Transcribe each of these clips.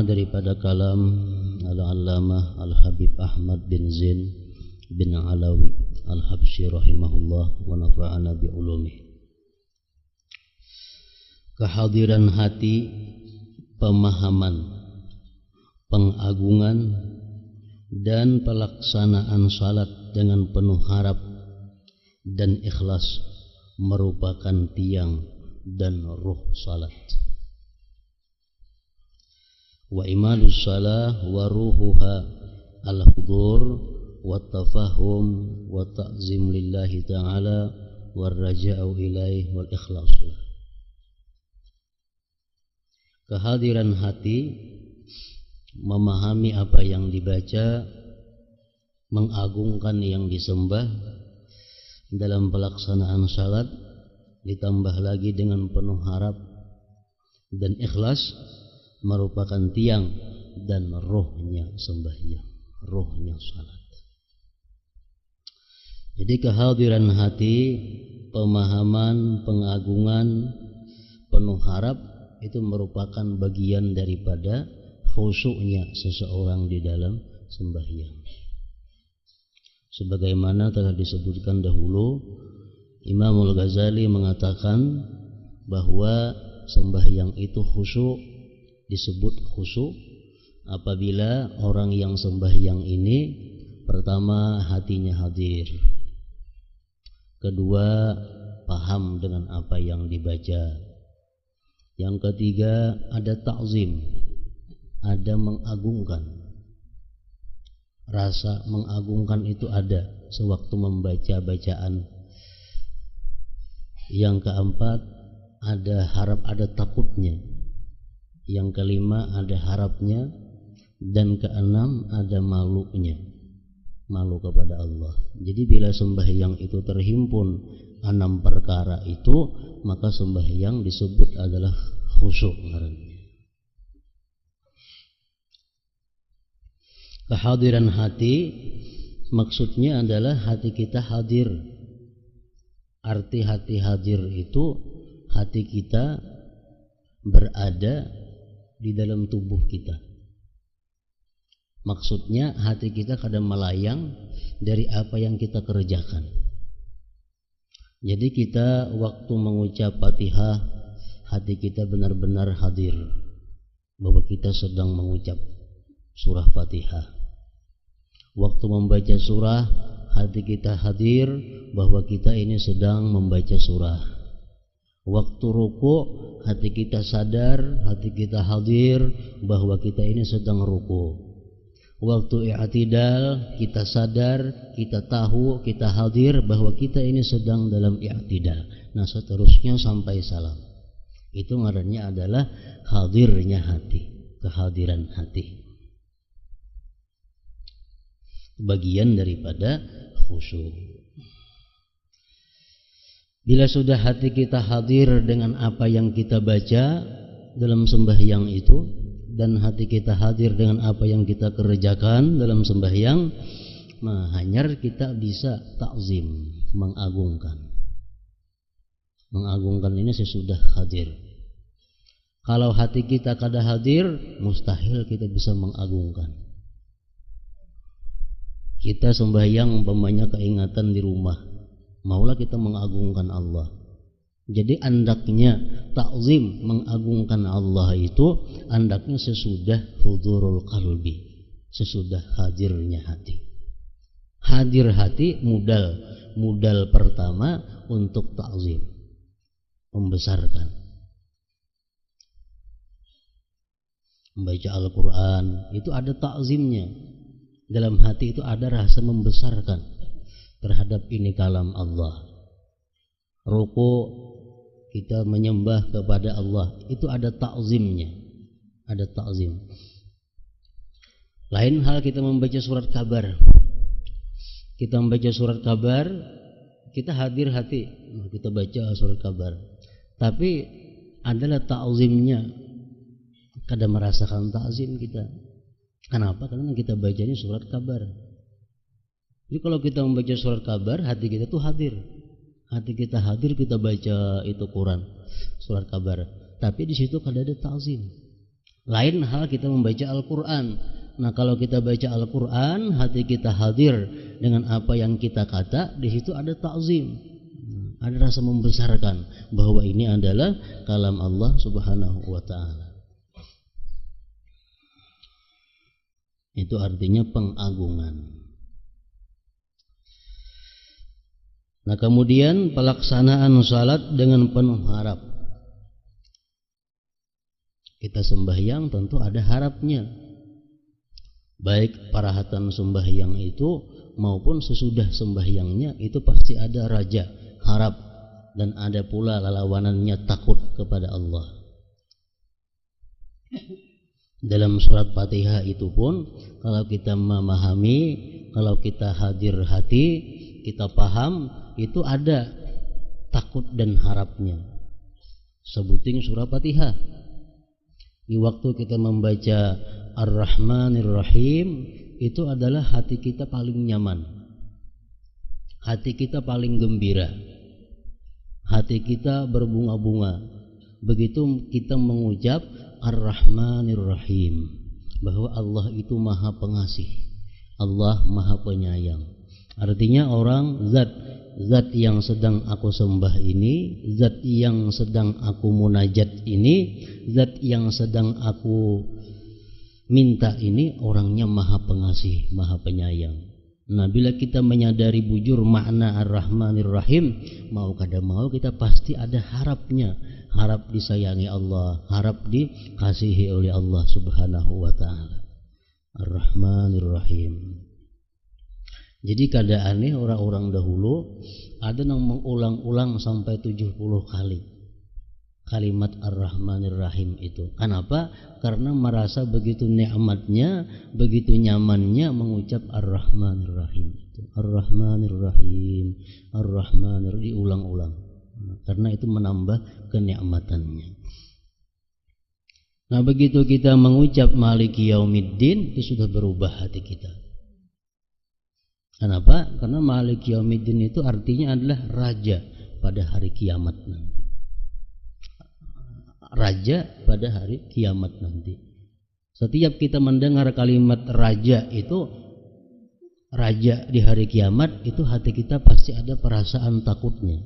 daripada kalam Al-Allamah Al-Habib Ahmad bin Zain bin Alawi Al-Habsyi rahimahullah wa nafa'ana bi ulumih. Kehadiran hati, pemahaman, pengagungan dan pelaksanaan salat dengan penuh harap dan ikhlas merupakan tiang dan ruh salat. Wa imadus salah wa ruhuha al-hudur wa tafahum wa ta'zim lillahi ta'ala wa raja'u ilaih wal ikhlas. Kehadiran hati, memahami apa yang dibaca, mengagungkan yang disembah dalam pelaksanaan salat, ditambah lagi dengan penuh harap dan ikhlas merupakan tiang dan rohnya sembahyang, rohnya salat. Jadi kehadiran hati, pemahaman, pengagungan, penuh harap itu merupakan bagian daripada khusyuknya seseorang di dalam sembahyang. Sebagaimana telah disebutkan dahulu, Imam Al-Ghazali mengatakan bahwa sembahyang itu khusyuk, disebut khusyuk apabila orang yang sembahyang ini pertama hatinya hadir, kedua paham dengan apa yang dibaca, yang ketiga ada ta'zim, ada mengagungkan. Rasa mengagungkan itu ada sewaktu membaca bacaan. Yang keempat ada harap, ada takutnya. Yang kelima ada harapnya, dan keenam ada malunya, malu kepada Allah. Jadi bila sembahyang itu terhimpun 6 perkara itu, maka sembahyang disebut adalah khusyuk. Kehadiran hati maksudnya adalah hati kita hadir. Arti hati hadir itu hati kita berada di dalam tubuh kita. Maksudnya hati kita kadang melayang dari apa yang kita kerjakan. Jadi kita waktu mengucap Fatihah, hati kita benar-benar hadir bahwa kita sedang mengucap surah Fatihah. Waktu membaca surah, hati kita hadir bahwa kita ini sedang membaca surah. Waktu ruku, hati kita sadar, hati kita hadir bahwa kita ini sedang ruku. Waktu i'tidal, kita sadar, kita tahu, kita hadir bahwa kita ini sedang dalam i'tidal. Nah seterusnya sampai salam. Itu ngarannya adalah hadirnya hati, kehadiran hati. Bagian daripada khusyuk. Bila sudah hati kita hadir dengan apa yang kita baca dalam sembahyang itu, dan hati kita hadir dengan apa yang kita kerjakan dalam sembahyang, hanya kita bisa ta'zim, mengagungkan. Mengagungkan ini sesudah hadir. Kalau hati kita kada hadir, mustahil kita bisa mengagungkan. Kita sembahyang umpamanya keingatan di rumah, maulah kita mengagungkan Allah. Jadi andaknya ta'zim, mengagungkan Allah itu andaknya sesudah hudurul qalbi, sesudah hadirnya hati. Hadir hati modal pertama untuk ta'zim, membesarkan. Membaca Al-Quran itu ada ta'zimnya. Dalam hati itu ada rasa membesarkan terhadap ini kalam Allah. Ruku kita menyembah kepada Allah, itu ada ta'zimnya, ada ta'zim. Lain hal kita membaca surat kabar. Kita membaca surat kabar, kita hadir hati, kita baca surat kabar. Tapi adalah ta'zimnya, kada merasakan ta'zim kita. Kenapa? Karena kita bacanya surat kabar. Jadi kalau kita membaca surat kabar, hati kita tuh hadir. Hati kita hadir, kita baca itu Quran, surat kabar. Tapi di situ kada ada ta'zim. Lain hal kita membaca Al-Quran. Nah, kalau kita baca Al-Quran, hati kita hadir dengan apa yang kita kata, di situ ada ta'zim, ada rasa membesarkan bahwa ini adalah kalam Allah Subhanahu wa ta'ala. Itu artinya pengagungan. Nah, kemudian pelaksanaan salat dengan penuh harap. Kita sembahyang tentu ada harapnya. Baik parahatan sembahyang itu maupun sesudah sembahyangnya itu pasti ada raja, harap, dan ada pula lawanannya takut kepada Allah. Dalam surat Fatihah itu pun kalau kita memahami, kalau kita hadir hati, kita paham, itu ada takut dan harapnya. Sebutin surah Fatihah. Di waktu kita membaca Ar-Rahmanir Rahim, itu adalah hati kita paling nyaman, hati kita paling gembira, hati kita berbunga-bunga begitu kita mengucap Ar-Rahmanir Rahim, bahwa Allah itu maha pengasih, Allah maha penyayang. Artinya orang zat yang sedang aku sembah ini, zat yang sedang aku munajat ini, zat yang sedang aku minta ini, orangnya maha pengasih, maha penyayang. Nah, bila kita menyadari bujur makna Ar-Rahmanir Rahim, mau kada mau kita pasti ada harapnya, harap disayangi Allah, harap dikasihi oleh Allah Subhanahu wa ta'ala. Ar-Rahmanir Rahim. Jadi keadaannya orang-orang dahulu ada yang mengulang-ulang sampai 70 kali kalimat Ar-Rahmanir Rahim itu. Kenapa? Karena merasa begitu nikmatnya, begitu nyamannya mengucap Ar-Rahmanir Rahim itu. Ar-Rahmanir Rahim, Ar-Rahmanir, diulang-ulang. Karena itu menambah kenikmatannya. Nah, begitu kita mengucap Maliki Yaumiddin, itu sudah berubah hati kita. Kenapa? Karena Maliki Yaumiddin itu artinya adalah raja pada hari kiamat nanti. Raja pada hari kiamat nanti. Setiap kita mendengar kalimat raja itu, raja di hari kiamat, itu hati kita pasti ada perasaan takutnya.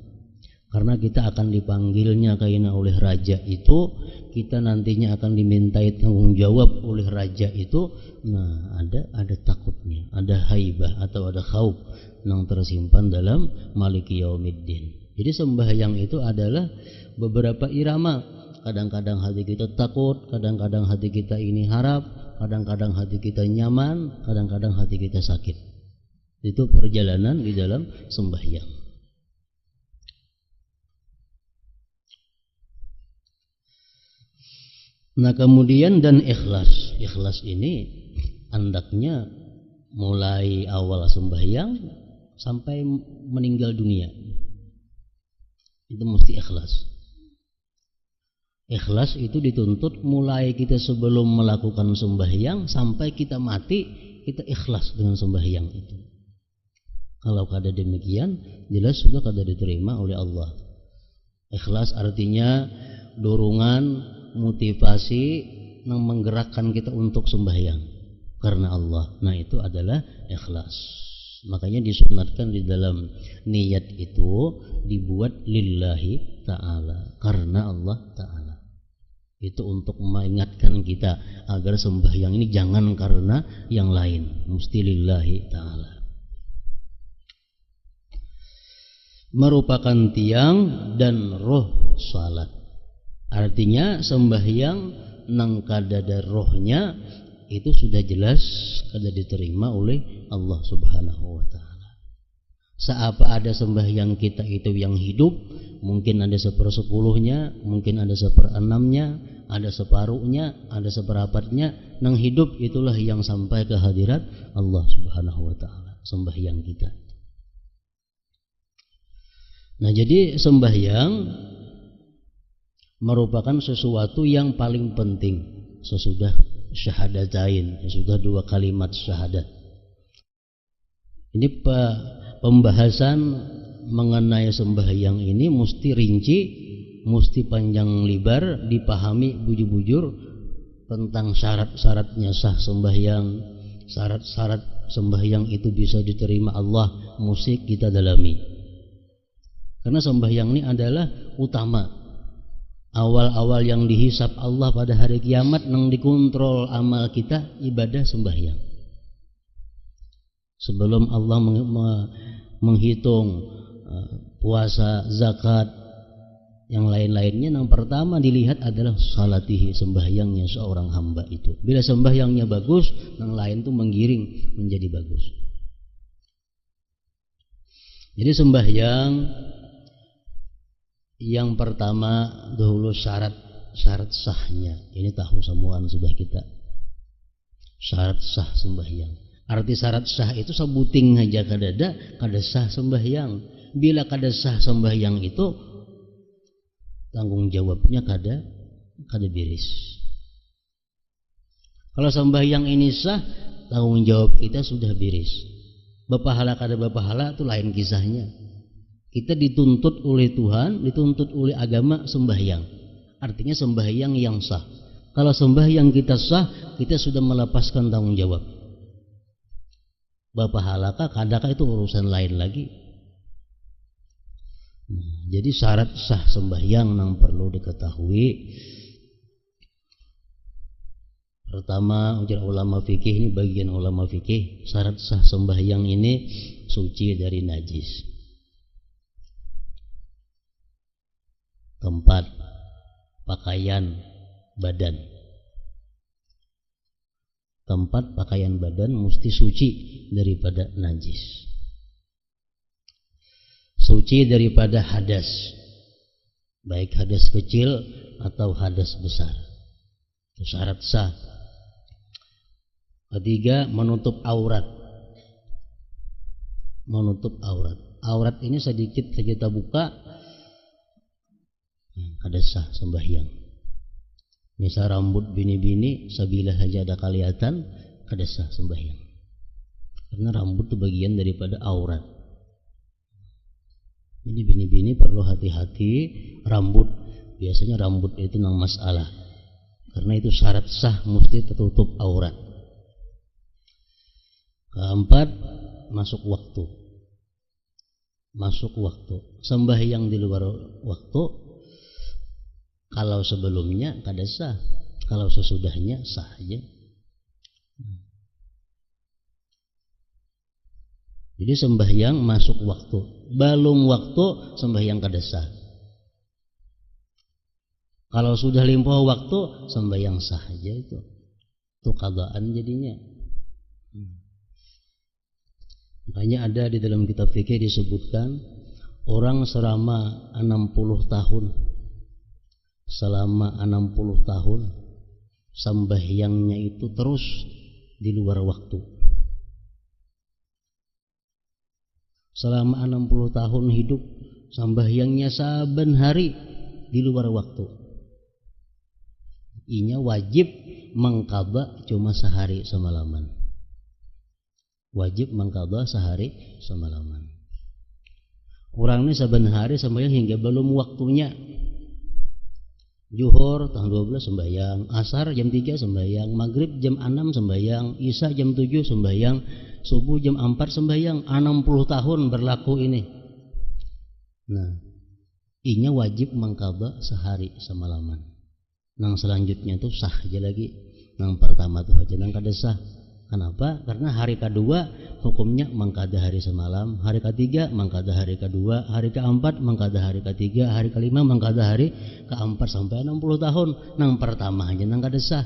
Karena kita akan dipanggilnya kaina oleh raja itu, kita nantinya akan dimintai tanggung jawab oleh raja itu. Nah, ada takutnya, ada haibah atau ada khauf yang tersimpan dalam Maliki Yaumiddin. Jadi sembahyang itu adalah beberapa irama. Kadang-kadang hati kita takut, kadang-kadang hati kita ini harap, kadang-kadang hati kita nyaman, kadang-kadang hati kita sakit. Itu perjalanan di dalam sembahyang. Nah, kemudian dan ikhlas. Ikhlas ini hendaknya mulai awal sembahyang sampai meninggal dunia. Itu mesti ikhlas. Ikhlas itu dituntut mulai kita sebelum melakukan sembahyang sampai kita mati, kita ikhlas dengan sembahyang itu. Kalau kada demikian, jelas sudah kada diterima oleh Allah. Ikhlas artinya dorongan, motivasi yang menggerakkan kita untuk sembahyang karena Allah. Nah, itu adalah ikhlas. Makanya disunatkan di dalam niat itu dibuat lillahi ta'ala, karena Allah ta'ala. Itu untuk mengingatkan kita agar sembahyang ini jangan karena yang lain, mesti lillahi ta'ala. Merupakan tiang dan roh salat. Artinya sembahyang nang kada ada rohnya itu sudah jelas kada diterima oleh Allah Subhanahu wa ta'ala. Seapa ada sembahyang kita itu yang hidup, mungkin ada 1/10-nya, mungkin ada 1/6-nya, ada separuhnya, ada seperempatnya, nang hidup itulah yang sampai ke hadirat Allah Subhanahu wa ta'ala, sembahyang kita. Nah, jadi sembahyang merupakan sesuatu yang paling penting sesudah syahadatain, sesudah 2 kalimat syahadat. Ini pembahasan mengenai sembahyang ini mesti rinci, mesti panjang lebar, dipahami bujur-bujur tentang syarat-syaratnya sah sembahyang, syarat-syarat sembahyang itu bisa diterima Allah, musik kita dalami. Karena sembahyang ini adalah utama. Awal-awal yang dihisap Allah pada hari kiamat, nang dikontrol amal kita ibadah sembahyang. Sebelum Allah menghitung puasa, zakat, yang lain-lainnya, yang pertama dilihat adalah salatihi, sembahyangnya seorang hamba itu. Bila sembahyangnya bagus, yang lain itu menggiring menjadi bagus. Jadi sembahyang yang pertama dahulu syarat sahnya. Ini tahu semua sudah kita. Syarat sah sembahyang. Arti syarat sah itu sebuting aja kada sah sembahyang. Bila kada sah sembahyang itu, tanggung jawabnya kada beres. Kalau sembahyang ini sah, tanggung jawab kita sudah beres. Bapahala kada bapahala itu lain kisahnya. Kita dituntut oleh Tuhan, dituntut oleh agama sembahyang. Artinya sembahyang yang sah. Kalau sembahyang kita sah, kita sudah melepaskan tanggung jawab. Bapahalakah kadakah itu urusan lain lagi. Jadi syarat sah sembahyang yang perlu diketahui. Pertama, ujar ulama fikih, ini bagian ulama fikih, syarat sah sembahyang ini suci dari najis. Keempat, pakaian badan. Keempat, pakaian badan mesti suci daripada najis. Suci daripada hadas, baik hadas kecil atau hadas besar. Itu syarat sah. Ketiga, menutup aurat. Menutup aurat. Aurat ini sedikit saja kita buka, kada sah sembahyang. Misal rambut bini-bini, sabila saja ada kelihatan, kada sah sembahyang. Karena rambut itu bagian daripada aurat. Jadi bini-bini perlu hati-hati rambut. Biasanya rambut itu nang masalah. Karena itu syarat sah mesti tertutup aurat. Keempat, masuk waktu. Masuk waktu. Sembahyang di luar waktu, kalau sebelumnya kada sah, kalau sesudahnya sah aja. Jadi sembahyang masuk waktu, belum waktu sembahyang kada sah. Kalau sudah limpah waktu sembahyang sah aja itu qadaan jadinya. Makanya ada di dalam kitab fikih disebutkan orang selama 60 tahun sembahyangnya itu terus di luar waktu. Selama 60 tahun hidup sembahyangnya saben hari di luar waktu. Inya wajib mengqadha cuma sehari semalaman. Wajib mengqadha sehari semalaman. Orang ini saben hari sembahyang hingga belum waktunya. Zuhur tanggal 12 sembahyang, asar jam 3 sembahyang, maghrib jam 6 sembahyang, isya jam 7 sembahyang, subuh jam 4 sembahyang. 60 tahun berlaku ini. Nah, inya wajib mengqadha sehari semalaman. Nang selanjutnya itu sah aja lagi. Nang pertama tuh aja nang kada sah. Kenapa? Karena hari kedua hukumnya mengqadha hari semalam, hari ketiga mengqadha hari kedua, hari keempat mengqadha hari ketiga, hari kelima mengqadha hari keempat sampai 60 tahun. Nang pertama aja nang kada sah.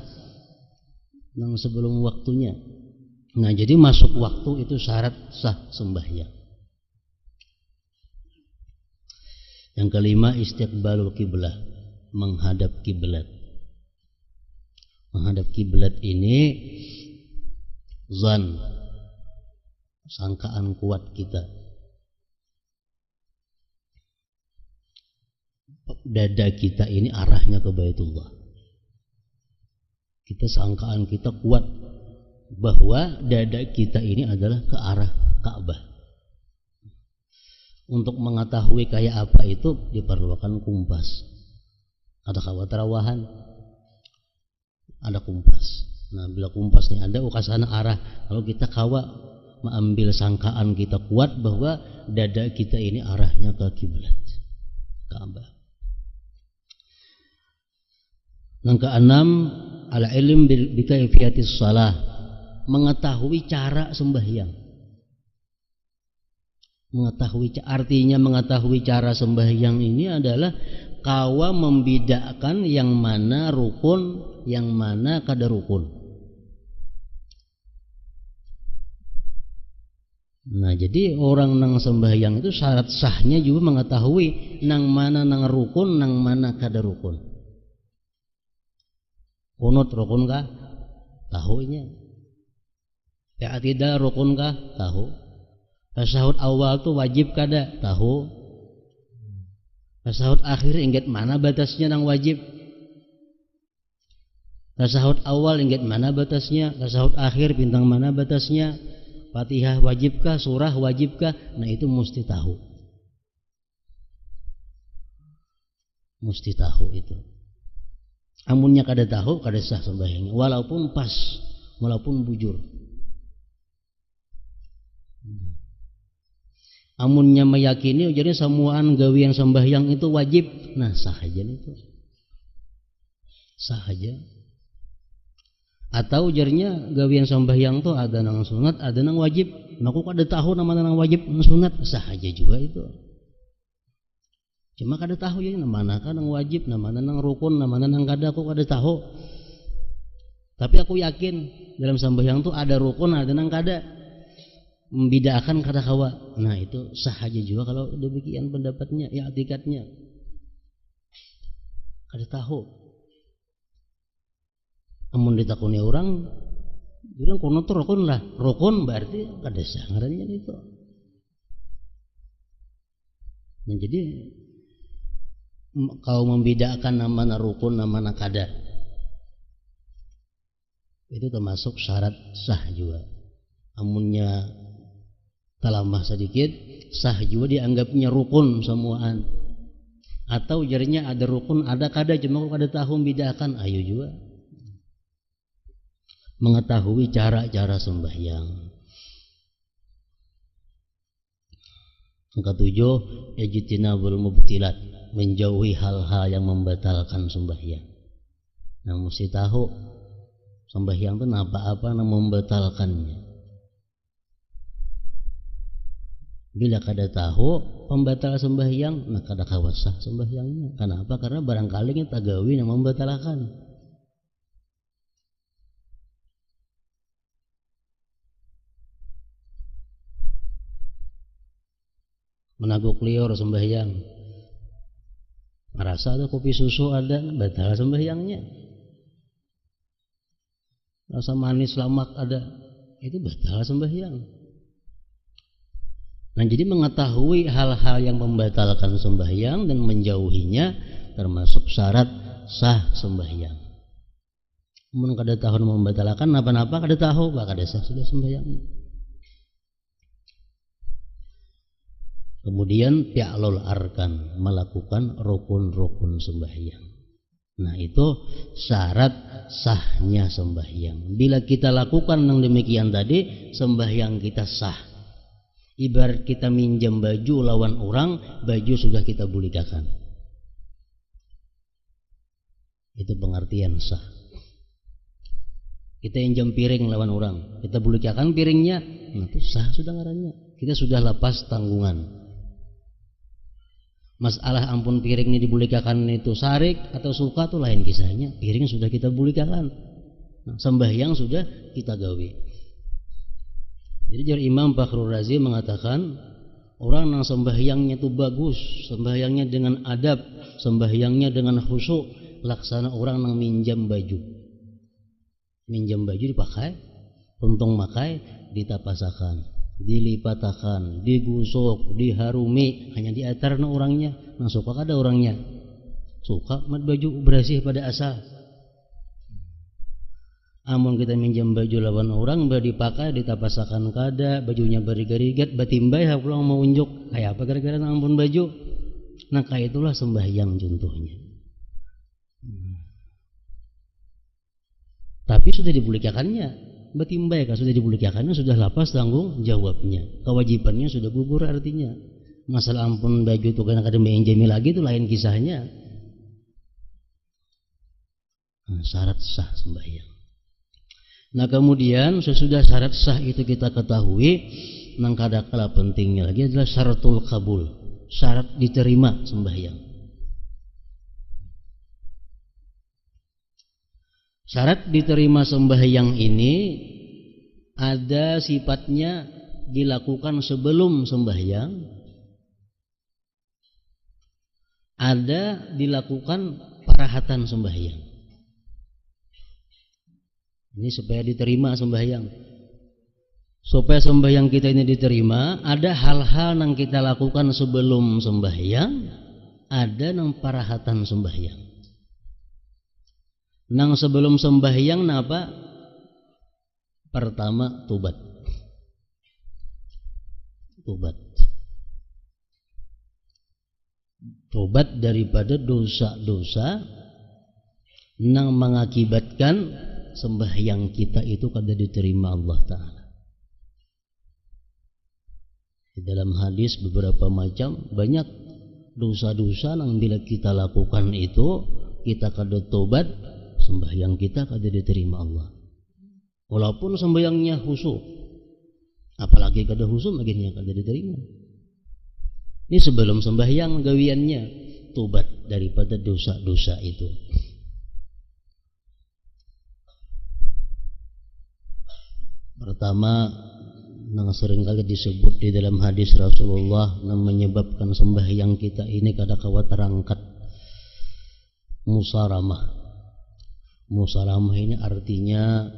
Nang sebelum waktunya. Nah, jadi masuk waktu itu syarat sah sembahyang. Yang kelima, istiqbalul kiblah, menghadap kiblat. Menghadap kiblat ini zan, sangkaan kuat kita. Dada kita ini arahnya ke Baitullah. Kita sangkaan kita kuat bahwa dada kita ini adalah ke arah Ka'bah. Untuk mengetahui kayak apa itu diperlukan kompas. Ada kawat terawahan. ada kumpas. Nah, bila kumpasnya ada, ke sana arah. Kalau kita kawa mengambil sangkaan kita kuat bahwa dada kita ini arahnya ke kiblat, Ka'bah. Yang keenam, al-ilm bi kaifiyatis shalah, mengetahui cara sembahyang. Artinya mengetahui cara sembahyang ini adalah kawa membedakan yang mana rukun, yang mana kada rukun. Nah, jadi orang nang sembahyang itu syarat sahnya juga mengetahui nang mana nang rukun, nang mana kada rukun. Kunut rukun kah? Tahunya. I'tidal rukun kah? Tahu. Tasahud awal tu wajib kada? Tahu. Tasahud akhir ingat mana batasnya nang wajib? Tasahud awal ingat mana batasnya? Tasahud akhir bintang mana batasnya? Fatihah wajibkah? Surah wajibkah? Nah, itu mesti tahu. Mesti tahu itu. Amunnya kada tahu, kada sah sembahyangnya, walaupun pas, walaupun bujur. Amunnya meyakini jadi semuaan gawe yang sembahyang itu wajib, nah sah aja itu, sah aja. Atau ujarnya gawe yang sembahyang tuh ada nang sunat, ada nang wajib, aku kada tahu nama nang wajib nang sunat, sah aja juga itu. Cuma kada tahu ya mana kan nang wajib, nama nang rukun, nama nang kada, aku kada tahu. Tapi aku yakin dalam sembahyang tuh ada rukun, ada nang kada. Membedakan kada kawa. Nah, itu sah aja juga kalau demikian pendapatnya, ya etikatnya. Kada tahu. Amun ditakuni orang, bilang kono tuh rukun lah. Rukun berarti kada sah ngarannya itu. Nah, jadi kau membedakan nama rukun, nama kada, itu termasuk syarat sah juga. Amunnya talamah sedikit, sah juga dianggapnya rukun semuaan. Atau jarinya ada rukun, ada kada, cuma kada tahu membedakan, ayo juga. Mengetahui cara-cara sembahyang. Yang ketujuh, ijtinabul mubtilat, menjauhi hal-hal yang membatalkan sembahyang. Nah, mesti tahu sembahyang itu apa-apa yang membatalkannya. Bila kada tahu pembatal sembahyang, nah kada kawasah sembahyangnya. Kenapa? Karena barangkali kita tagawi yang membatalkan. Menaguk liur sembahyang, merasa ada kopi susu ada, batal sembahyangnya. Rasa manis lamak ada, itu batal sembahyang. Nah, jadi mengetahui hal-hal yang membatalkan sembahyang dan menjauhinya termasuk syarat sah sembahyang. Mun kada tahu membatalkan napa-napa kada tahu, kada sah sudah sembahyang. Kemudian fi'lul arkan, melakukan rukun-rukun sembahyang. Nah, itu syarat sahnya sembahyang. Bila kita lakukan yang demikian tadi, sembahyang kita sah. Ibarat kita minjam baju lawan orang, baju sudah kita bulikakan. Itu pengertian sah. Kita injam piring lawan orang, kita bulikakan piringnya, nah itu sah sudah ngarannya. Kita sudah lepas tanggungan. Masalah ampun piring ini dibulikakan itu sarik atau suka itu lain kisahnya. Piring sudah kita bulikakan. Nah, sembahyang sudah kita gawe. Jadi dari Imam Fakhrul Razi mengatakan orang yang sembahyangnya itu bagus, sembahyangnya dengan adab, sembahyangnya dengan khusyuk, laksana orang yang minjam baju. Minjam baju dipakai, untung makai, ditapasakan, dilipatakan, digusok, diharumi, hanya diatarna orangnya. Nah, suka kada orangnya, suka mat baju bersih pada asal. Amun kita minjam baju lawan orang, dipakai, ditapasakan kada, bajunya berigat-rigat, batimbay, pulang mau unjuk, kayak apa gara-gara ampun baju. Nah, kayak itulah sembahyang contohnya. Tapi sudah dibulikakannya, betimbai kan sudah dibulikakannya, sudah lapas tanggung jawabnya, kewajibannya sudah gugur artinya. Masalah ampun baju itu kan akademi yang jamil lagi itu lain kisahnya. Nah, syarat sah sembahyang. Nah kemudian sesudah syarat sah itu kita ketahui, nang kadakala pentingnya lagi adalah syaratul qabul, syarat diterima sembahyang. Syarat diterima sembahyang ini ada sifatnya dilakukan sebelum sembahyang, ada dilakukan parahatan sembahyang. Ini supaya diterima sembahyang. Supaya sembahyang kita ini diterima, ada hal-hal yang kita lakukan sebelum sembahyang, ada nang parahatan sembahyang. Nang sebelum sembahyang napa? Pertama tobat. Tobat daripada dosa-dosa nang mengakibatkan sembahyang kita itu kada diterima Allah Ta'ala. Di dalam hadis beberapa macam banyak dosa-dosa yang bila kita lakukan itu kita kada tobat, sembahyang kita kada diterima Allah. Walaupun sembahyangnya khusyuk, apalagi kada khusyuk akhirnya kada diterima. Ini sebelum sembahyang gawiannya tobat daripada dosa-dosa itu. Pertama, yang seringkali disebut di dalam hadis Rasulullah yang menyebabkan sembahyang kita ini kada kawa terangkat, musaramah. Musaramah ini artinya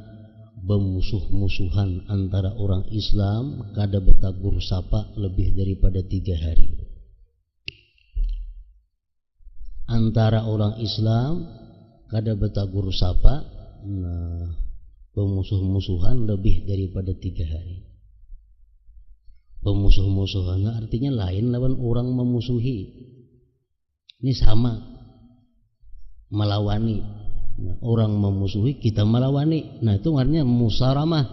bermusuh-musuhan antara orang Islam kada bertagur sapa lebih daripada 3 hari. Antara orang Islam kada bertagur sapa, bermusuh-musuhan lebih daripada 3 hari. Bermusuh-musuhan artinya lain lawan orang memusuhi. Ini sama, melawani. Orang memusuhi, kita melawani. Nah itu artinya musaramah.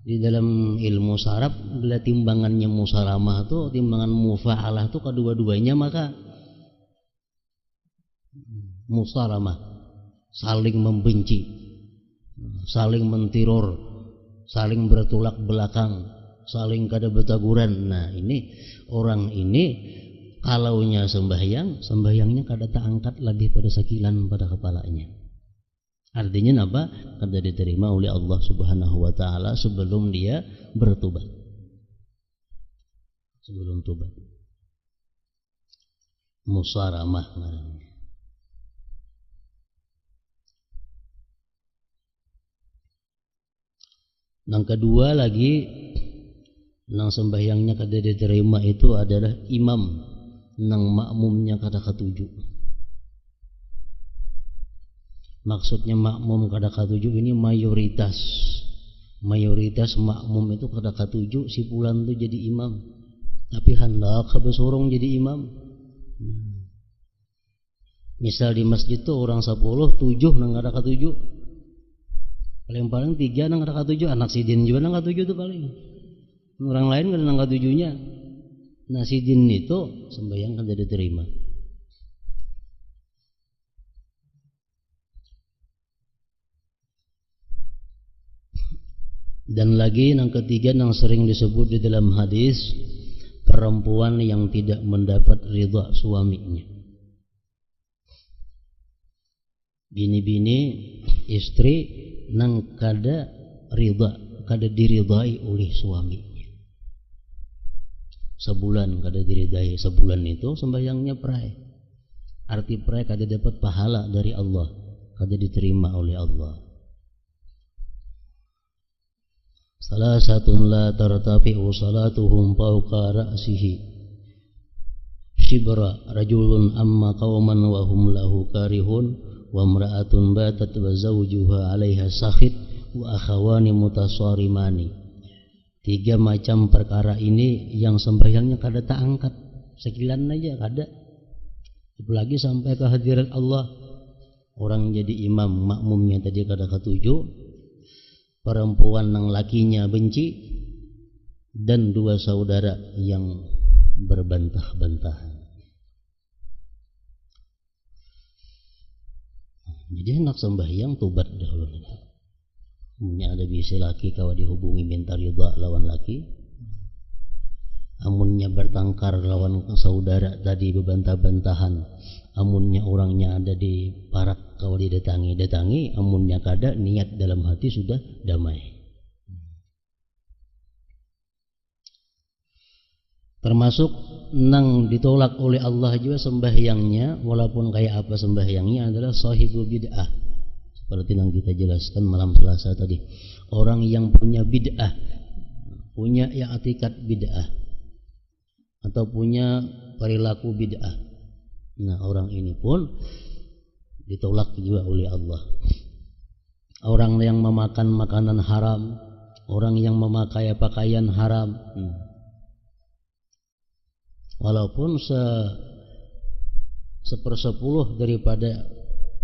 Di dalam ilmu saraf bila timbangannya musaramah itu, timbangan mufa'alah itu kedua-duanya maka musaramah, saling membenci, saling mentiror, saling bertolak belakang, saling kada betaguran. Nah ini orang ini kalaunya sembahyangnya kada terangkat lebih pada sakilan pada kepalanya. Artinya apa? Kada diterima oleh Allah Subhanahu wa taala sebelum dia bertobat. Sebelum tobat. Musaramah namanya. Yang kedua lagi, nang sembahyangnya kada diterima itu adalah imam nang makmumnya kada katuju. Maksudnya makmum kada katuju ini mayoritas makmum itu kada katuju si fulan itu jadi imam, tapi hendak kebesorong jadi imam. Misal di masjid tuh orang 10, 7 nang kada katuju, paling 3 nang kada katuju, anak sidin juga nang katuju tuh paling, orang lain kada nang katujunya. Nah sidin itu sembahyang kada diterima. Dan lagi yang ketiga yang sering disebut di dalam hadis, perempuan yang tidak mendapat ridha suaminya. Bini-bini istri nang kada diridai oleh suaminya. Sebulan kada diridai, sebulan itu sembahyangnya prai. Arti prai kada dapat pahala dari Allah, kada diterima oleh Allah. Salah satu la tartafi'u salatuhum fawqa ra'sihi shibra rajulun amma qauman wa hum lahu karihun wa imra'atun batat wa zawjuha 'alaiha sakhit wa akhawani mutasarimani. 3 macam perkara ini yang sembahyangnya kada tak angkat, sekilan aja kada, apalagi sampai ke hadirat Allah. orang jadi imam makmumnya tadi kada ketujuh, perempuan nang lakinya benci, dan dua saudara yang berbantah-bantahan. Jadi hendak sembahyang tobat dahulu. Punya ada bisa laki kawa dihubungi minta ridha lawan laki, amunnya bertengkar lawan saudara tadi bebantah-bantahan, amunnya orangnya ada di parak kawa didatangi, amunnya kada niat dalam hati sudah damai. Termasuk nang ditolak oleh Allah juga sembahyangnya, walaupun kayak apa sembahyangnya, adalah sahibul bid'ah. Seperti yang kita jelaskan malam Selasa tadi, orang yang punya bid'ah, punya i'tikad bid'ah, atau punya perilaku bid'ah. Nah, orang ini pun ditolak juga oleh Allah. Orang yang memakan makanan haram, orang yang memakai pakaian haram, walaupun sepersepuluh daripada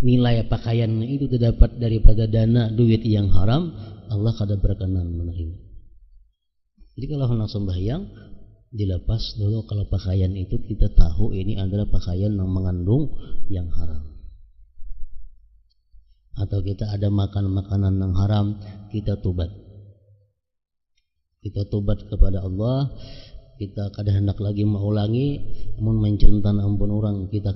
nilai pakaian itu terdapat daripada dana duit yang haram, Allah kada berkenan menerima. Jadi kalau hendak sembahyang, dilepas dulu kalau pakaian itu kita tahu ini adalah pakaian yang mengandung yang haram. Atau kita ada makan makanan yang haram, kita tobat. Kita tobat kepada Allah. Kita kadang hendak lagi mengulangi, namun mencintan ampun orang, kita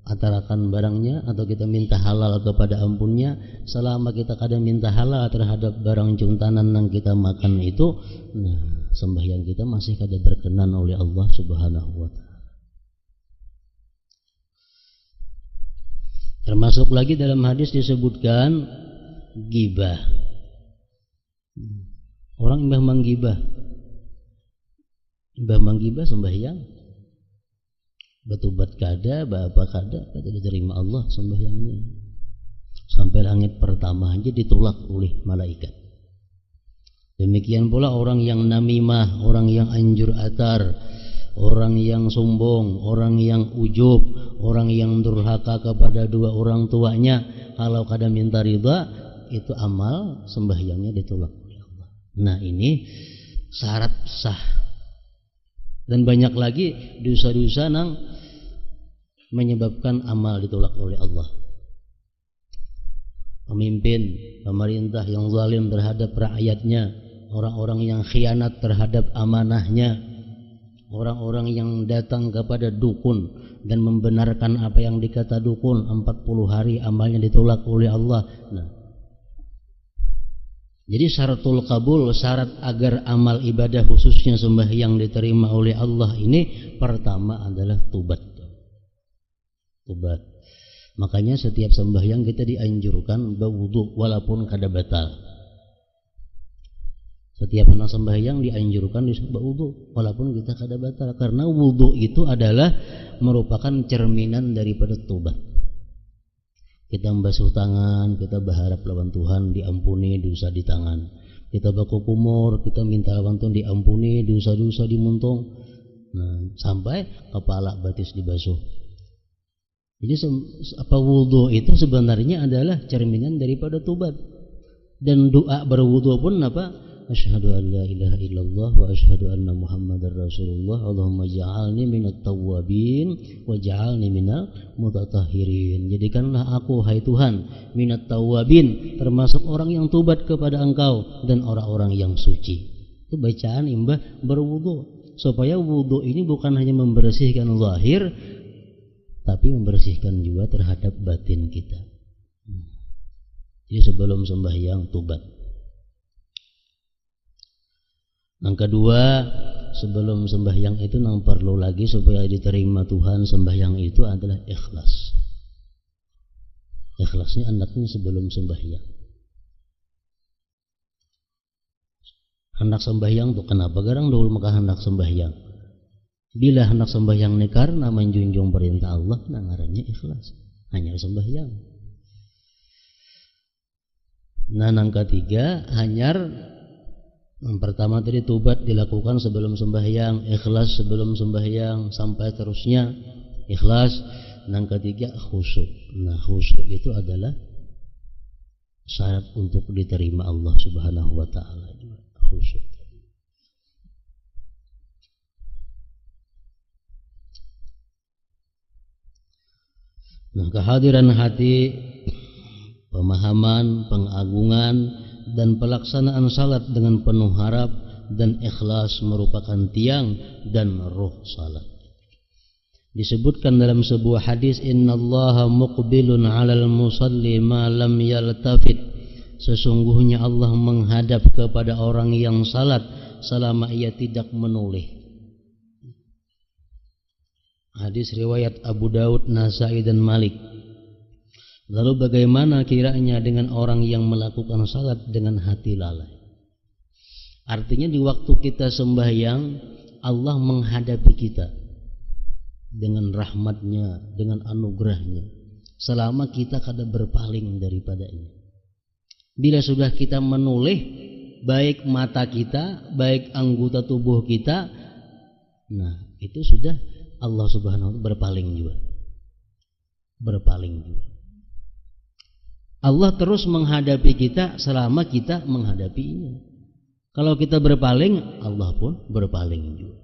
atarakan barangnya, atau kita minta halal kepada ampunnya. Selama kita kadang minta halal terhadap barang cintanan yang kita makan itu, nah sembahyang kita masih kada berkenan oleh Allah Subhanahu wa ta'ala. Termasuk lagi dalam hadis disebutkan ghibah. Orang yang menggibah, menggibah sembahyang, batubat kada, apa kada diterima Allah sembahyangnya. Sampai langit pertama aja ditolak oleh malaikat. Demikian pula orang yang namimah, orang yang anjur atar, orang yang sombong, orang yang ujub, orang yang durhaka kepada dua orang tuanya, kalau kada minta ridha, itu amal sembahyangnya ditolak oleh Allah. Nah, ini syarat sah. Dan banyak lagi dosa-dosa yang menyebabkan amal ditolak oleh Allah. Pemimpin, pemerintah yang zalim terhadap rakyatnya, orang-orang yang khianat terhadap amanahnya, orang-orang yang datang kepada dukun dan membenarkan apa yang dikata dukun, 40 hari amalnya ditolak oleh Allah. Nah, jadi syaratul kabul, syarat agar amal ibadah khususnya sembahyang diterima oleh Allah ini pertama adalah tobat. Tobat. Makanya setiap sembahyang kita dianjurkan berwudu walaupun kada batal. Setiap hendak sembahyang dianjurkan berwudu walaupun kita kada batal, karena wudu itu adalah merupakan cerminan daripada tobat. Kita membasuh tangan, kita berharap lawan Tuhan diampuni dosa di tangan. Kita baku kumur, kita minta lawan Tuhan diampuni dosa-dosa di muntung. Nah, sampai kepala batis dibasuh. Jadi apa wudu itu sebenarnya adalah cerminan daripada tobat. Dan doa berwudu pun apa? Asyhadu an la ilaha illallah wa asyhadu anna Muhammadar Rasulullah. Allahumma ja'alni minat tawwabin wa ja'alni minal mutatahhirin. Jadikanlah aku, hai Tuhan, minat tawwabin, termasuk orang yang tobat kepada Engkau, dan orang-orang yang suci. Itu bacaan imbah berwudu, supaya wudu ini bukan hanya membersihkan zahir, tapi membersihkan juga terhadap batin kita. Jadi sebelum sembahyang tobat. Yang kedua, sebelum sembahyang itu yang perlu lagi supaya diterima Tuhan sembahyang itu adalah ikhlas. Ikhlasnya anaknya sebelum sembahyang. Hendak sembahyang tuh kenapa garang dulu maka hendak sembahyang? Bila hendak sembahyang ini karena menjunjung perintah Allah, nah ngarannya ikhlas. Hanya sembahyang. Nah, yang ketiga, hanyar yang pertama tadi tobat dilakukan sebelum sembahyang, ikhlas sebelum sembahyang, sampai terusnya ikhlas. Yang ketiga khusyuk. Nah, khusyuk itu adalah syarat untuk diterima Allah Subhanahu wa taala juga, khusyuk. Nah, kehadiran hati, pemahaman, pengagungan dan pelaksanaan salat dengan penuh harap dan ikhlas merupakan tiang dan ruh salat. Disebutkan dalam sebuah hadis, innallaha muqbilun 'alal musalli ma lam yaltafit. Sesungguhnya Allah menghadap kepada orang yang salat selama ia tidak menoleh. Hadis riwayat Abu Daud, Nasai dan Malik. Lalu bagaimana kiranya dengan orang yang melakukan salat dengan hati lalai? Artinya di waktu kita sembahyang, Allah menghadapi kita dengan rahmatnya, dengan anugerahnya, selama kita kada berpaling daripadanya. Bila sudah kita menoleh, baik mata kita, baik anggota tubuh kita, nah itu sudah Allah Subhanahu wa ta'ala berpaling juga. Allah terus menghadapi kita selama kita menghadapinya. Kalau kita berpaling, Allah pun berpaling juga.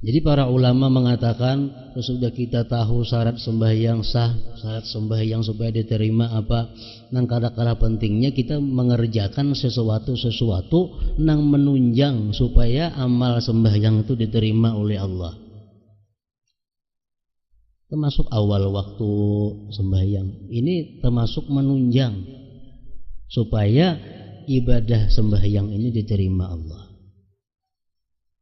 Jadi para ulama mengatakan, sesudah kita tahu syarat sembahyang sah, syarat sembahyang supaya diterima apa, nang kala-kala pentingnya kita mengerjakan sesuatu nang menunjang supaya amal sembahyang itu diterima oleh Allah. Termasuk awal waktu sembahyang, ini termasuk menunjang supaya ibadah sembahyang ini diterima Allah.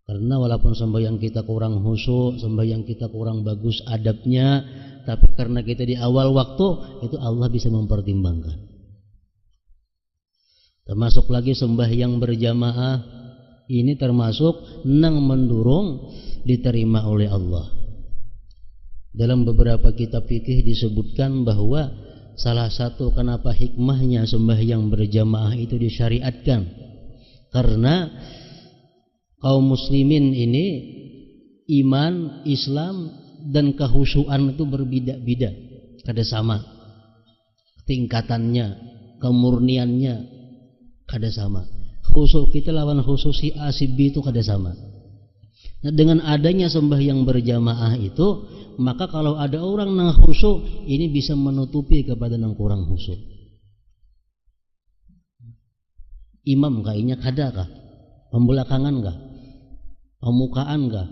Karena walaupun sembahyang kita kurang khusyuk, sembahyang kita kurang bagus adabnya, tapi karena kita di awal waktu, itu Allah bisa mempertimbangkan. Termasuk lagi sembahyang berjamaah, ini termasuk nang mendorong diterima oleh Allah. Dalam beberapa kitab fikih disebutkan bahwa salah satu kenapa hikmahnya sembahyang berjamaah itu disyariatkan, karena kaum muslimin ini iman, Islam dan kehusuan itu berbeda-beda, kada sama tingkatannya, kemurniannya kada sama. Khusyuk kita lawan khusyuk si A si B itu kada sama. Nah, dengan adanya sembahyang berjamaah itu, maka kalau ada orang nang khusyuk, ini bisa menutupi kepada nang kurang khusyuk. Imam kayaknya kada kah? Pembelakangan kah? Pemukaan kah?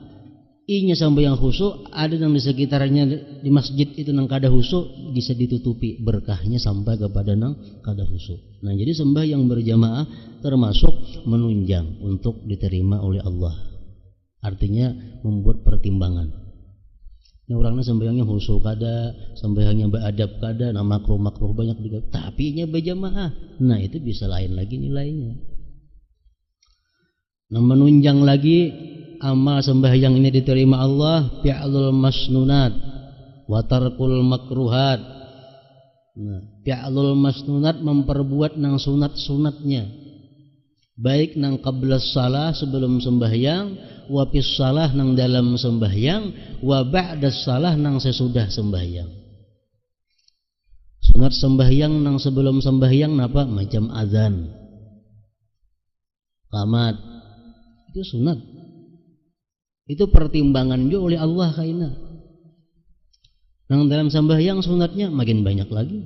Inya sembahyang khusyuk, ada yang di sekitarnya di masjid itu nang kada khusyuk, bisa ditutupi berkahnya sampai kepada nang kada khusyuk. Nah, jadi sembahyang berjamaah termasuk menunjang untuk diterima oleh Allah. Artinya membuat pertimbangan. Ini orangnya sembahyangnya khusyuk kada, sembahyangnya beradab kada, nah makruh banyak juga, tapi nya berjamaah. Nah, itu bisa lain lagi nilainya. Nah, menunjang lagi amal sembahyang ini diterima Allah, fi'lul masnunat wa tarkul makruhat. Nah, fi'lul masnunat memperbuat nang sunat-sunatnya, baik nang qablas salah sebelum sembahyang, wa fis salah nang dalam sembahyang, wa ba'das salah nang sesudah sembahyang. Sunat sembahyang nang sebelum sembahyang napa? Macam azan, qamat, itu sunat. Itu pertimbangan juga oleh Allah kaina. Nang dalam sembahyang sunatnya makin banyak lagi.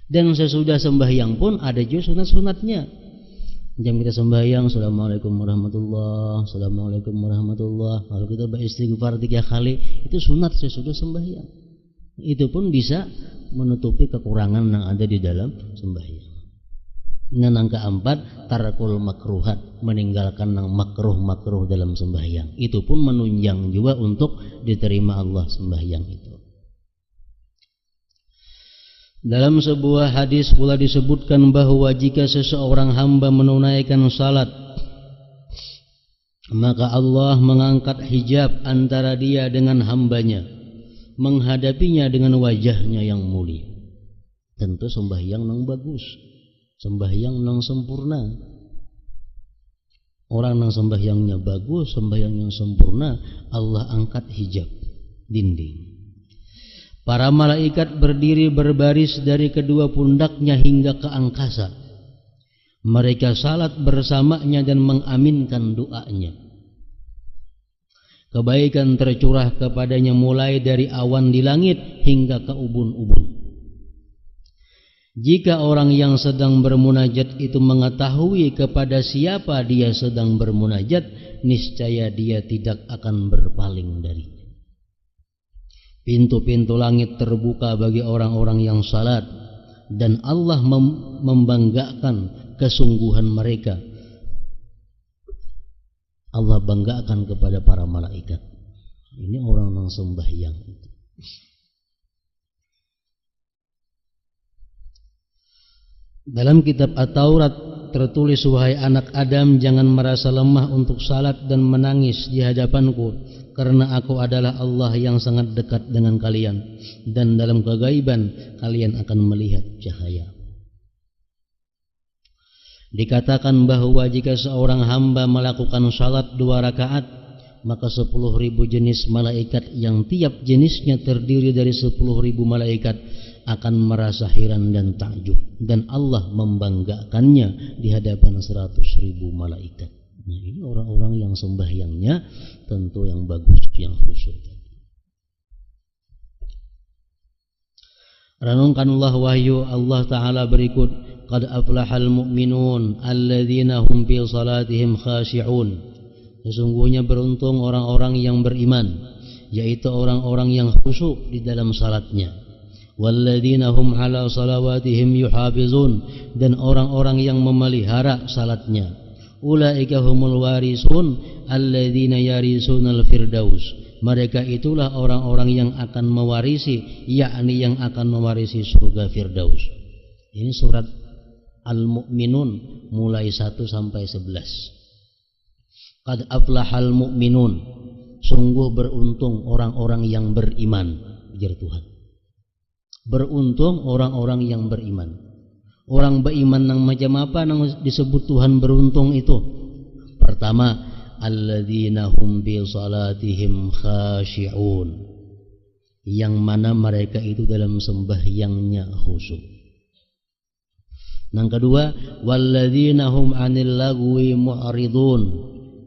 Dan sesudah sembahyang pun ada juga sunat-sunatnya. Jam kita sembahyang, assalamualaikum warahmatullah, assalamualaikum warahmatullah. Lalu kita beristighfar 3 kali, itu sunat sesudah sembahyang. Itu pun bisa menutupi kekurangan yang ada di dalam sembahyang. Nah, yang keempat, tarakul makruhat, meninggalkan yang makruh dalam sembahyang. Itu pun menunjang juga untuk diterima Allah sembahyang itu. Dalam sebuah hadis pula disebutkan bahwa jika seseorang hamba menunaikan salat, maka Allah mengangkat hijab antara dia dengan hambanya, menghadapinya dengan wajahnya yang mulia. Tentu sembahyang yang bagus, sembahyang yang sempurna. Orang yang sembahyangnya bagus, sembahyangnya sempurna, Allah angkat hijab, dinding. Para malaikat berdiri berbaris dari kedua pundaknya hingga ke angkasa. Mereka salat bersamanya dan mengaminkan doanya. Kebaikan tercurah kepadanya mulai dari awan di langit hingga ke ubun-ubun. Jika orang yang sedang bermunajat itu mengetahui kepada siapa dia sedang bermunajat, niscaya dia tidak akan berpaling darinya. Pintu-pintu langit terbuka bagi orang-orang yang salat, dan Allah membanggakan kesungguhan mereka. Allah banggakan kepada para malaikat. Ini orang yang sembahyang. Dalam kitab At-Taurat tertulis, wahai anak Adam, jangan merasa lemah untuk salat dan menangis di hadapanku, karena aku adalah Allah yang sangat dekat dengan kalian, dan dalam kegaiban kalian akan melihat cahaya. Dikatakan bahwa jika seorang hamba melakukan salat 2 rakaat, maka 10.000 jenis malaikat yang tiap jenisnya terdiri dari 10.000 malaikat akan merasa heran dan takjub, dan Allah membanggakannya di hadapan 100.000 malaikat. Nah, ini orang-orang yang sembahyangnya tentu yang bagus, yang khusyuk. Renungkanlah wahyu Allah Ta'ala berikut. Qad aflahal mu'minun alladzina hum fi salatihim khashi'un. Sesungguhnya beruntung orang-orang yang beriman, yaitu orang-orang yang khusyuk di dalam salatnya. Walladzina hum ala salawatihim yuhafizun, dan orang-orang yang memelihara salatnya. Ulaika humul warisun alladzina yarisunal firdaus. Mereka itulah orang-orang yang akan mewarisi, yakni yang akan mewarisi surga Firdaus. Ini surat Al-Mu'minun mulai 1 sampai 11. Qad aflahal mu'minun, sungguh beruntung orang-orang yang beriman, ujar Tuhan. Beruntung orang-orang yang beriman. Orang beriman yang macam apa yang disebut Tuhan beruntung itu? Pertama, alladzina hum bi salatihim khashi'un, yang mana mereka itu dalam sembahyangnya khusyuk. Yang kedua, walladzina hum 'anil lagwi mu'ridun,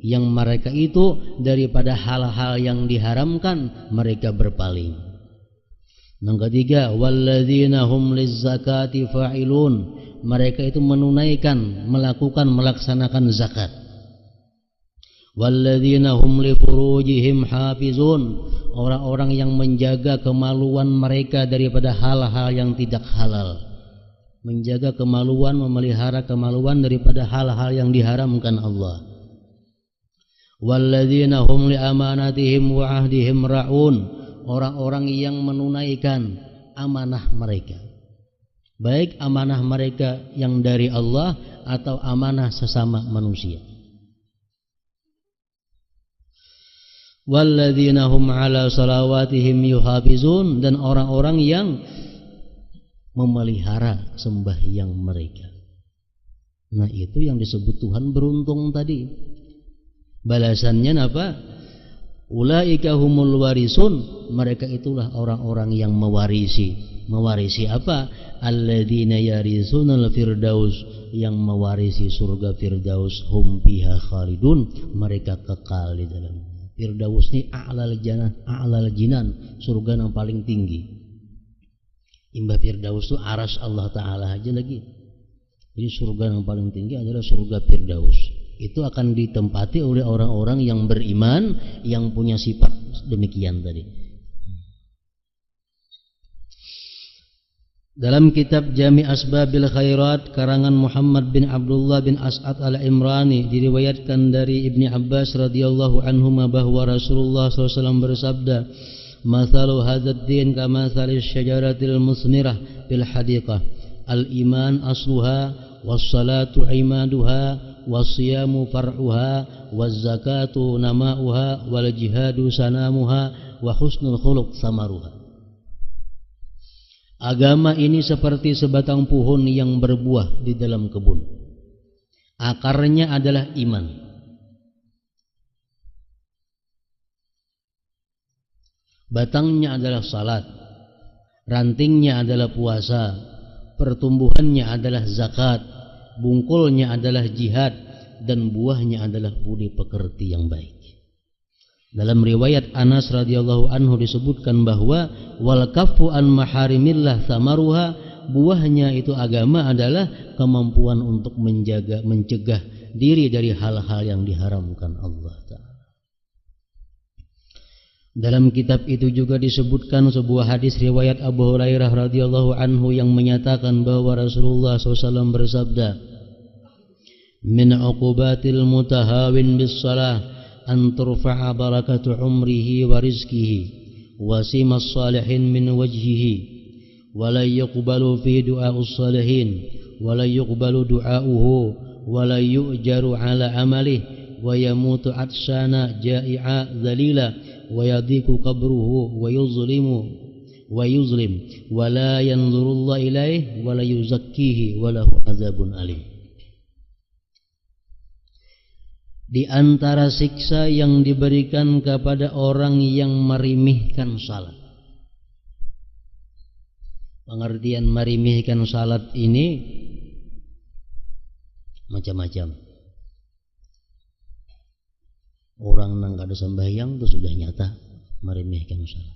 yang mereka itu daripada hal-hal yang diharamkan mereka berpaling. Yang ketiga, walladzina hum lizzakati fa'ilun, mereka itu menunaikan, melaksanakan zakat. Walladzina hum li furujihim hafizun, orang-orang yang menjaga kemaluan mereka daripada hal-hal yang tidak halal. Menjaga kemaluan, memelihara kemaluan daripada hal-hal yang diharamkan Allah. Walladzina hum li amanatihim wa ahdihim ra'un, orang-orang yang menunaikan amanah mereka, baik amanah mereka yang dari Allah atau amanah sesama manusia. Walladzina hum ala salawatihim yuhafizun, dan orang-orang yang memelihara sembahyang mereka. Nah, itu yang disebut Tuhan beruntung tadi. Balasannya apa? Ulaika humul warisun, mereka itulah orang-orang yang mewarisi. Mewarisi apa? Alladzina yarisunal firdaus, yang mewarisi surga Firdaus. Hum fiha khalidun, mereka kekal di dalamnya. Firdaus ini a'lal jinan, surga yang paling tinggi. Imbah Firdaus itu aras Allah Ta'ala aja lagi. Jadi surga yang paling tinggi adalah surga Firdaus. Itu akan ditempati oleh orang-orang yang beriman, yang punya sifat demikian tadi. Dalam kitab Jami' Asbabil Khairat karangan Muhammad bin Abdullah bin As'ad al-Imrani, diriwayatkan dari Ibni Abbas radhiyallahu anhuma bahwa Rasulullah SAW bersabda, "Mathalu hadzal din kamathalis syajaratil musmirah fil hadiqah, al-iman asluha was-salatu imaduha was-siyamu far'uha waz-zakatu nama'uha wal jihadu sanamuha wa husnul khuluq samaruha." Agama ini seperti sebatang pohon yang berbuah di dalam kebun. Akarnya adalah iman. Batangnya adalah salat, rantingnya adalah puasa, pertumbuhannya adalah zakat, bungkulnya adalah jihad, dan buahnya adalah budi pekerti yang baik. Dalam riwayat Anas radhiyallahu anhu disebutkan bahwa wal kaffu an maharimillah samaruha, buahnya itu agama adalah kemampuan untuk mencegah diri dari hal-hal yang diharamkan Allah Ta'ala. Dalam kitab itu juga disebutkan sebuah hadis riwayat Abu Hurairah radhiyallahu anhu yang menyatakan bahwa Rasulullah SAW bersabda, min uqubatil mutahawin bis salah an turfa'a barakatu umrihi wa rizkihi wa simas salihin min wajhihi wa la yuqbalu fi du'a'us salihin wa la yuqbalu du'a'uhu wa la yu'jaru ala amalihi wa yamutu atshana ja'i'a dhalila wa yadiku qabruhu wa yuzlim wa la yanzurullah ilaih wa la yuzakkihi wa lahu azabun alim. Di antara siksa yang diberikan kepada orang yang merimihkan salat. Pengertian merimihkan salat ini macam-macam. Orang nang kada sembahyang itu sudah nyata merimihkan salat.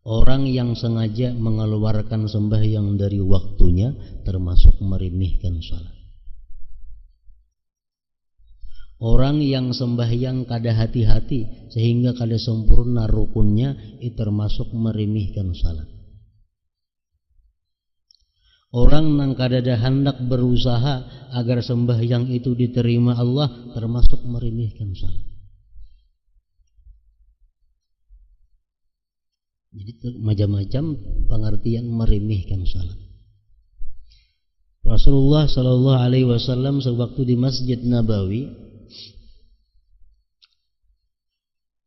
Orang yang sengaja mengeluarkan sembahyang dari waktunya termasuk merimihkan salat. Orang yang sembahyang kada hati-hati sehingga kada sempurna rukunnya, itu termasuk merimihkan salat. Orang yang kada ada hendak berusaha agar sembahyang itu diterima Allah, termasuk merimihkan salat. Jadi macam-macam pengertian merimihkan salat. Rasulullah Shallallahu Alaihi Wasallam sewaktu di Masjid Nabawi,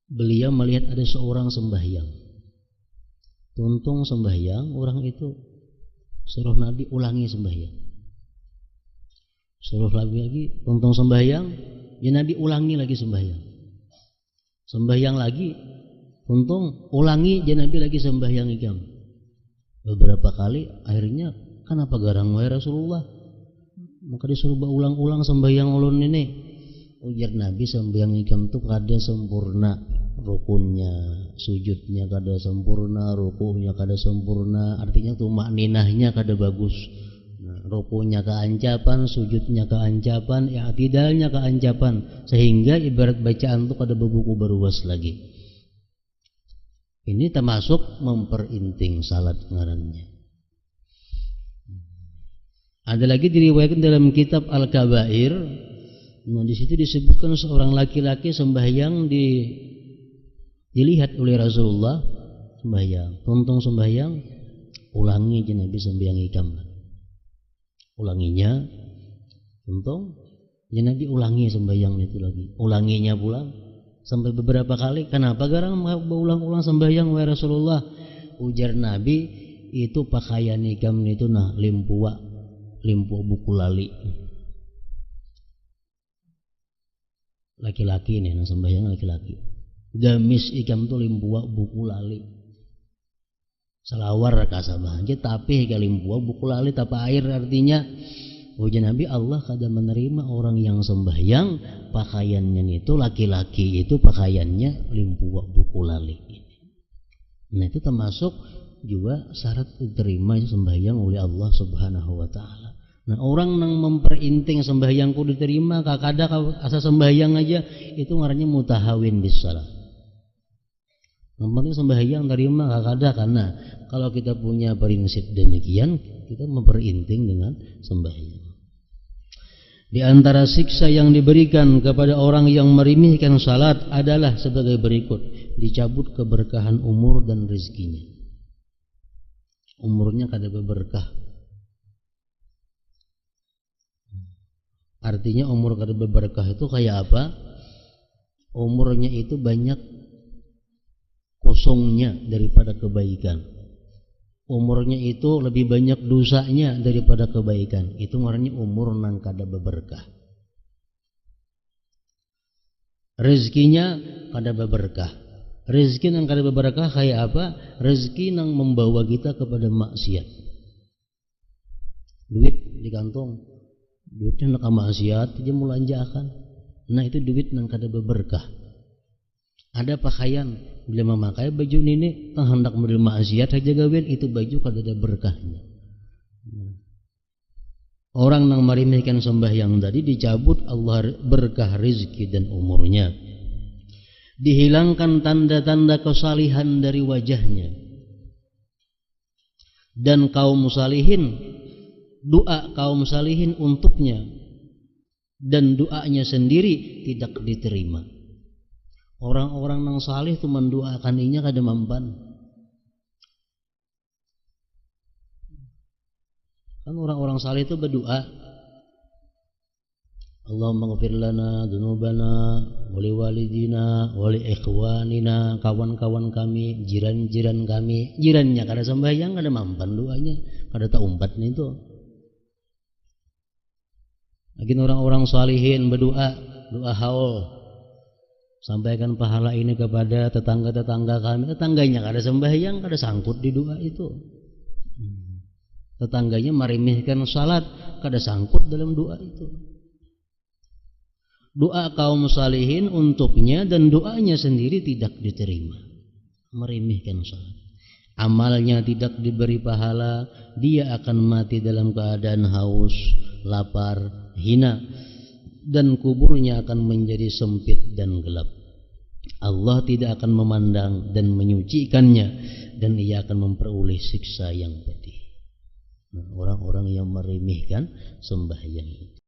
beliau melihat ada seorang sembahyang. Tuntung sembahyang, orang itu suruh Nabi ulangi sembahyang. Suruh Nabi lagi, tuntung sembahyang, ya Nabi ulangi lagi sembahyang. Sembahyang lagi, tuntung ulangi, ya Nabi lagi sembahyang ikam. Beberapa kali, akhirnya kenapa garang wae Rasulullah? Maka disuruh ulang-ulang sembahyang ulun ini. Ujar Nabi, sembahyang ikam itu kada sempurna rukunnya, sujudnya kada sempurna, rukunya kada sempurna, artinya tumak ninahnya kada bagus. Rukunya keancapan, sujudnya keancapan, i'tidalnya keancapan, sehingga ibarat bacaan itu kada bebuku beruas lagi. Ini termasuk memperinting salat ngarannya. Ada lagi diriwayatkan dalam kitab Al-Kabair. Nah, di situ disebutkan seorang laki-laki sembahyang dilihat oleh Rasulullah sembahyang, tuntung sembahyang, ulangi aja Nabi sembahyang ikam. Ulanginya, tuntung, ya Nabi ulangi sembahyang itu lagi, ulanginya pulang sampai beberapa kali. Kenapa garang berulang-ulang sembahyang wahai Rasulullah? Ujar Nabi, itu pakaian ikam itu nah limpuwa buku lali. Laki-laki nih, nah sembahyang laki-laki. Gamis ikam tu limpuwa buku lali. Salawar kasabah aja tapi limpuwa buku lali tapa air, artinya ujar Nabi, Allah kada menerima orang yang sembahyang pakaiannya itu laki-laki itu pakaiannya limpuwa buku lali. Nah itu termasuk juga syarat diterima sembahyang oleh Allah Subhanahu wa taala. Nah orang yang memperinting sembahyangku diterima, kakada asa sembahyang aja, itu ngarannya mutahawin bis salat. Yang penting sembahyang terima kakada, karena kalau kita punya prinsip demikian, kita memperinting dengan sembahyang. Di antara siksa yang diberikan kepada orang yang merimihkan salat adalah sebagai berikut: dicabut keberkahan umur dan rezekinya. Umurnya kada berberkah. Artinya umur kada berberkah itu kayak apa? Umurnya itu banyak kosongnya daripada kebaikan. Umurnya itu lebih banyak dosanya daripada kebaikan. Itu ngarannya umur nang kada berberkah. Rezekinya kada berberkah. Rezeki yang kada berkah kayak apa? Rezeki yang membawa kita kepada maksiat. Duit di kantong, duitnya nak maksiat dia mulanjakan. Nah itu duit yang kada berkah. Ada pakaian bila memakai baju ini tang hendak model maksiat aja gawin, itu baju kada ada berkahnya. Orang yang meremehkan sembahyang tadi dicabut Allah berkah rezeki dan umurnya. Dihilangkan tanda-tanda kesalihan dari wajahnya. Dan kaum salihin, doa kaum salihin untuknya dan doanya sendiri tidak diterima. Orang-orang yang salih itu mendoakan inya kada mampan. Kan orang-orang salih itu berdoa, Allahumma ghfir lana dzunubana wa li walidina wa li ikhwanina, kawan-kawan kami, jiran-jiran kami. Jirannya kada sembahyang kada mampan doanya, kada tak umpat nih itu. Lagi orang-orang salihin berdoa, doa haul. Sampaikan pahala ini kepada tetangga-tetangga kami. Tetangganya kada sembahyang, kada sangkut di doa itu. Tetangganya meremehkan salat, kada sangkut dalam doa itu. Doa kaum salihin untuknya dan doanya sendiri tidak diterima. Meremehkan salat. Amalnya tidak diberi pahala, dia akan mati dalam keadaan haus, lapar, hina, dan kuburnya akan menjadi sempit dan gelap. Allah tidak akan memandang dan menyucikannya, dan ia akan memperoleh siksa yang pedih. Orang-orang yang meremehkan sembahyang itu.